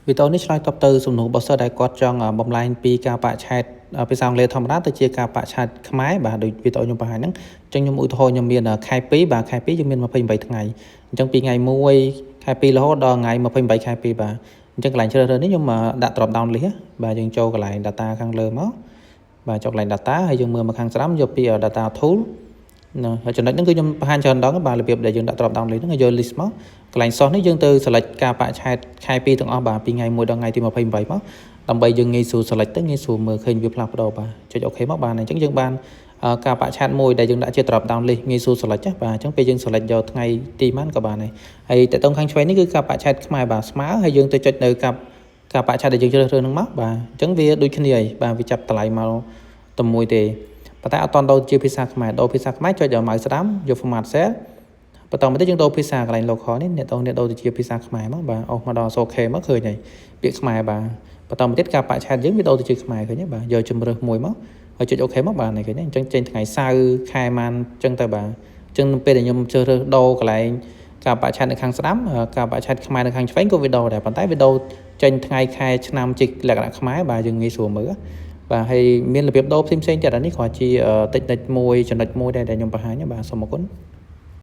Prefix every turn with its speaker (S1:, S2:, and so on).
S1: វីដេអូនេះឆ្លើយតបទៅសំណួររបស់សិស្សដែលគាត់ចង់បំលែងពីការបាក់ឆែតភាសាអង់គ្លេសធម្មតាទៅជាការបាក់ឆែតខ្មែរបាទដូចវីដេអូខ្ញុំបង្ហាញហ្នឹងអញ្ចឹងខ្ញុំឧទាហរណ៍ខ្ញុំមានខែ2បាទខែ2យើងមាន28ថ្ងៃអញ្ចឹងពីថ្ងៃ1ខែ2រហូតដល់ថ្ងៃ28ខែ2បាទអញ្ចឹងកន្លែងជ្រើសរើសនេះខ្ញុំដាក់ drop down list បាទយើងចូលកន្លែង data ខាងលើមកបាទចូលកន្លែង data ហើយយើងមើលមកខាងស្ដាំយកពី data tool ហើយចំណុចហ្នឹងគឺខ្ញុំបង្ហាញច្រើនដងបាទរបៀបដែលយើងដាក់ drop down list ហ្នឹងហើយយក list មកកន្លែង source នេះយើងទៅ select ការបាក់ឆែតខែ2ទាំងអស់បាទពីថ្ងៃ1ដល់ថ្ងៃទី28មកដើម្បីយើងងាយស្រួល select ទៅងាយស្រួលមើលឃើញវាផ្លាស់ប្ដូរបាទចុច OK មកបាទអញ្ចឹងយើងបានការបាក់ឆែតមួយដែលយើងដាក់ជា drop down list ងាយស្រួល select បាទអញ្ចឹងពេលយើង select យកថ្ងៃទីប៉ុន្មានក៏បានដែរហើយតើតើខាងឆ្វេងនេះគឺការបាក់ឆែតខ្មែរបាទស្មើហើយយើងទៅចុចនៅការបាក់ឆែតដែលយើងជ្រើសរើសហ្នឹងមកបាទអញ្ចឹងវាដូចគ្នាហើយបាទវាចាប់តម្លៃមកតែមួយទេប៉ុន្តែអត់តដូរជាភាសាខ្មែរដូរភាសាខ្មែរចុចដល់ម៉ៅស្ដាំយក format cell បន្តមកទៀតយើងដូរភាសាកន្លែង local នេះអ្នកដូរទៅជាភាសាខ្មែរមកបាទអស់មកដល់ OK មកឃើញហើយពាក្យខ្មែរបាទបន្តមកទៀតការបាក់ឆែតយើងវាដូរទៅជាខ្មែរឃើញទេបាទយកជំរើសមួយមកហើយចុច OK មកបាទឃើញទេអញ្ចឹងចេញថ្ងៃសៅរ៍ខែម៉ានអញ្ចឹងទៅបាទអញ្ចឹងពេលដែលខ្ញុំជ្រើសរើសដូរកន្លែងការបាក់ឆែតនៅខាងស្ដាំការបាក់ឆែតខ្មែរនៅខាងឆ្វេងក៏វាដូរដែរប៉ុន្តែវាដូរចេញថ្ងៃខែឆ្នាំជាលក្ខណៈខ្មែរបាទយើងងាយស្រួលមើលបាទហើយមានរបៀបដូរផ្សេងៗទៀតអានេះគ្រាន់ជាតិចមួយចំណុចមួយដែលខ្ញុំបង្ហាញបាទសូមអរគុណ